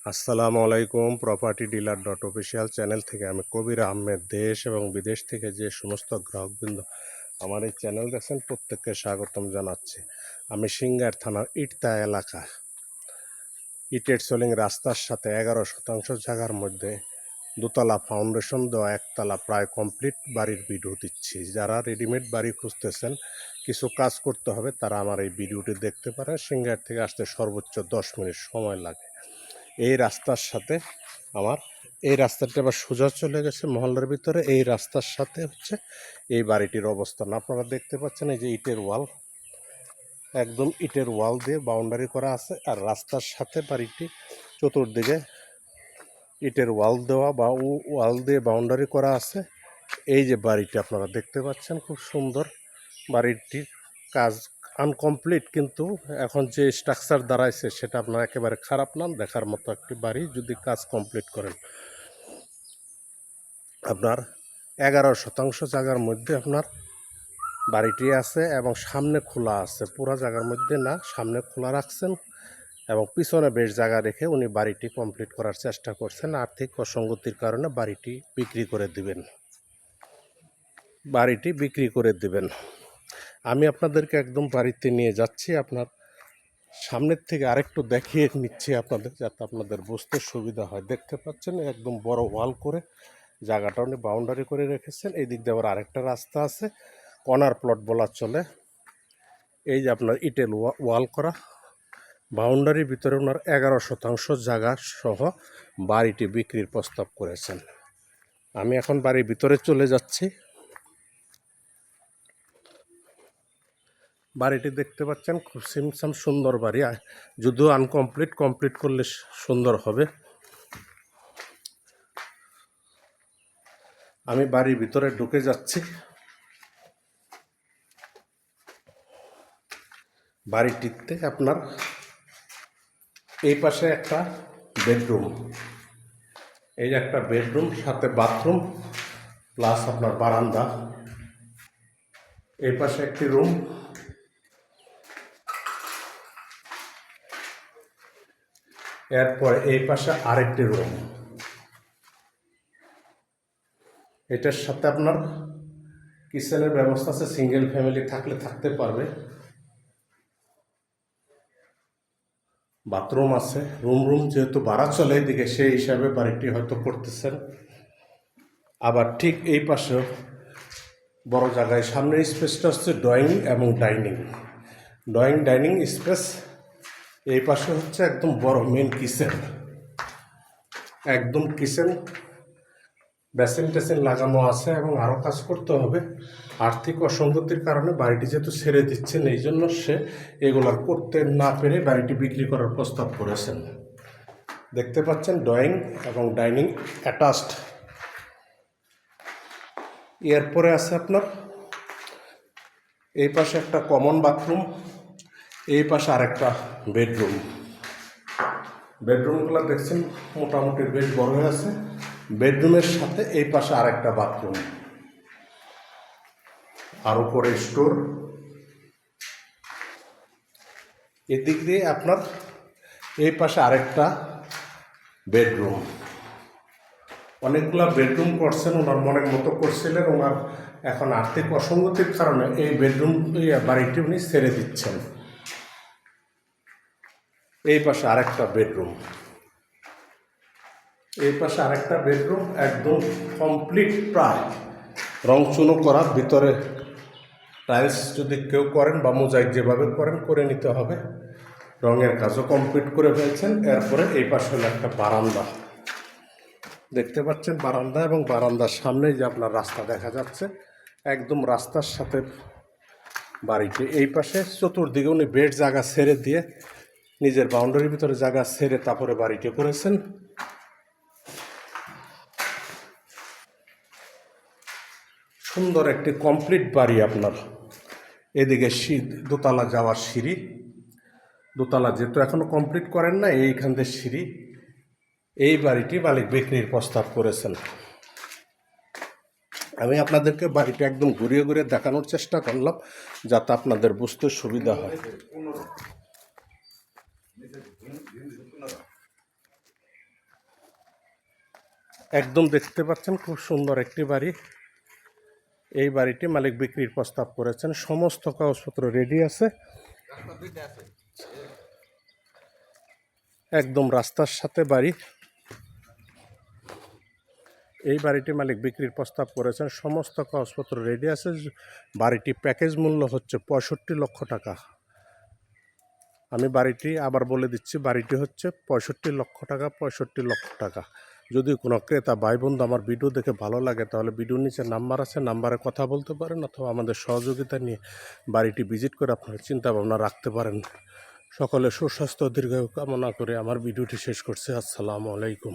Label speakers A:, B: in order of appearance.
A: আসসালামু আলাইকুম। Property dealer dot official channel থেকে আমি কবির আহমেদ দেশ এবং বিদেশ থেকে যে সমস্ত গ্রাহকবৃন্দ আমার এই চ্যানেল দেখছেন প্রত্যেককে স্বাগতম জানাচ্ছি। আমি সিঙ্গার থানার ইটতা এলাকা ইটের সোলিং রাস্তার সাথে 11% জায়গার মধ্যে দোতলা ফাউন্ডেশন দেওয়া একতলা প্রায় কমপ্লিট বাড়ির ভিডিও দিচ্ছি। যারা রেডিমেড বাড়ি খুঁজতেছেন, কিছু কাজ করতে হবে, তারা আমার এই ভিডিওটি দেখতে পারেন। সিঙ্গার থেকে আসতে সর্বোচ্চ 10 মিনিট সময় লাগে। এই রাস্তার সাথে আমার এই রাস্তাটা আবার সোজা চলে গেছে মহল্লার ভিতরে। এই রাস্তার সাথে হচ্ছে এই বাড়িটির অবস্থান। আপনারা দেখতে পাচ্ছেন এই যে ইটের ওয়াল, একদম ইটের ওয়াল দিয়ে বাউন্ডারি করা আছে, আর রাস্তার সাথে বাড়িটি চতুর্দিকে ইটের ওয়াল দেওয়া বা ওয়াল দিয়ে বাউন্ডারি করা আছে। এই যে বাড়িটি আপনারা দেখতে পাচ্ছেন, খুব সুন্দর। বাড়িটির কাজ আনকমপ্লিট, কিন্তু এখন যে স্ট্রাকচার দাঁড়াইছে সেটা আপনার একেবারে খারাপ না, দেখার মতো একটি বাড়ি যদি কাজ কমপ্লিট করেন। আপনার 11% জায়গার মধ্যে আপনার বাড়িটি আছে এবং সামনে খোলা আছে, পুরো জায়গার মধ্যে না, সামনে খোলা রাখছেন এবং পিছনে বেশ জায়গা রেখে উনি বাড়িটি কমপ্লিট করার চেষ্টা করছেন। আর্থিক অসঙ্গতির কারণে বাড়িটি বিক্রি করে দিবেন। আমি আপনাদেরকে একদম বাড়িতে নিয়ে যাচ্ছি, আপনার সামনের থেকে আরেকটু দেখিয়ে নিচ্ছি আপনাদের, যাতে আপনাদের বুঝতে সুবিধা হয়। দেখতে পাচ্ছেন একদম বড় ওয়াল করে জায়গাটা উনি বাউন্ডারি করে রেখেছেন। এই দিক দিয়ে আবার আরেকটা রাস্তা আছে, কর্নার প্লট বলা চলে। এই যে আপনার ইটেল ওয়াল করা বাউন্ডারির ভিতরে ওনার 11% জায়গা সহ বাড়িটি বিক্রির প্রস্তাব করেছেন। আমি এখন বাড়ির ভিতরে চলে যাচ্ছি। বাড়িটি দেখতে পাচ্ছেন, খুব সিমসাম সুন্দর বাড়ি, যদিও আনকমপ্লিট, কমপ্লিট করলে সুন্দর হবে। আমি বাড়ির ভিতরে ঢুকে যাচ্ছি। বাড়িটিতে আপনার এই পাশে একটা বেডরুম, এই যে একটা বেডরুম, সাথে বাথরুম প্লাস আপনার বারান্দা। এই পাশে একটি রুম, এরপরে এই পাশে আরেকটি রুম। এটার সাথে আপনার কিচেনের ব্যবস্থা আছে, সিঙ্গেল ফ্যামিলি থাকলে থাকতে পারবে। বাথরুম আছে, রুম যেহেতু ভাড়া চলে এদিকে, সেই হিসাবে বাড়িটি হয়তো করতেছেন। আবার ঠিক এই পাশে বড় জায়গায় সামনের স্পেসটা হচ্ছে ড্রয়িং এবং ডাইনিং স্পেস। এই পাশে হচ্ছে একদম বড় মেন কিচেন, একদম কিচেন, বেসিন টেসিন লাগানো আছে এবং আরও কাজ করতে হবে। আর্থিক অসঙ্গতির কারণে বাড়িটি যেহেতু ছেড়ে দিচ্ছেন, এই জন্য সে এগুলো করতে না পেরে বাড়িটি বিক্রি করার প্রস্তাব করেছেন। দেখতে পাচ্ছেন ড্রয়িং এবং ডাইনিং অ্যাটাচড। এরপরে আছে আপনার এই পাশে একটা কমন বাথরুম, এই পাশে আরেকটা বেডরুম। বেডরুমগুলো দেখছেন মোটামুটি বেশ বড় হয়ে আছে। বেডরুমের সাথে এই পাশে আরেকটা বাথরুম, আর উপরে স্টোর। এদিক দিয়ে আপনার এই পাশে আরেকটা বেডরুম। অনেকগুলো বেডরুম করছেন, ওনার মনের মতো করছিলেন। ওনার এখন আর্থিক অসঙ্গতির কারণে এই বেডরুম বাড়িটি উনি ছেড়ে দিচ্ছেন। এই পাশে আরেকটা বেডরুম, এই পাশে আরেকটা বেডরুম, একদম কমপ্লিট, প্রায় রং চুনো করা। ভিতরে টাইলস যদি কেউ করেন বা মোজাইক যেভাবে করেন করে নিতে হবে। রঙের কাজও কমপ্লিট করে ফেলছেন। এরপরে এই পাশে হলো একটা বারান্দা, দেখতে পাচ্ছেন বারান্দা, এবং বারান্দার সামনে যে আপনার রাস্তা দেখা যাচ্ছে, একদম রাস্তার সাথে বাড়িটি। এই পাশে চতুর্দিকে উনি বেড জায়গা ছেড়ে দিয়ে, নিজের বাউন্ডারির ভিতরে জায়গা ছেড়ে তারপরে বাড়িটি করেছেন। সুন্দর একটি কমপ্লিট বাড়ি আপনার। এদিকে দোতলা যাওয়ার সিঁড়ি, দোতলা যেহেতু এখনো কমপ্লিট করেন না, এইখান থেকে সিঁড়ি। এই বাড়িটি মালিক বিক্রির প্রস্তাব করেছেন। আমি আপনাদেরকে বাড়িটা একদম ঘুরিয়ে ঘুরিয়ে দেখানোর চেষ্টা করলাম, যাতে আপনাদের বুঝতে সুবিধা হয়। একদম দেখতে পাচ্ছেন খুব সুন্দর একটি বাড়ি। এই বাড়িটি মালিক বিক্রির প্রস্তাব করেছেন, সমস্ত কাগজপত্র রেডি আছে, একদম রাস্তার সাথে বাড়ি। এই বাড়িটি মালিক বিক্রির প্রস্তাব করেছেন, সমস্ত কাগজপত্র রেডি আছে। বাড়িটি প্যাকেজ মূল্য হচ্ছে 65 লক্ষ টাকা। আমি বাড়িটি আবার বলে দিচ্ছি, বাড়িটি হচ্ছে 65 লক্ষ টাকা, 65 লক্ষ টাকা। যদি কোনো ক্রেতা ভাই বন্ধু আমার ভিডিও দেখে ভালো লাগে তাহলে ভিডিওর নিচে নাম্বার আছে, নাম্বারে কথা বলতে পারেন অথবা আমাদের সহযোগিতা নিয়ে বাড়িটি ভিজিট করে আপনারা চিন্তা ভাবনা রাখতে পারেন। সকলে সুস্বাস্থ্য দীর্ঘায়ু কামনা করে আমার ভিডিওটি শেষ করছি। আসসালামু আলাইকুম।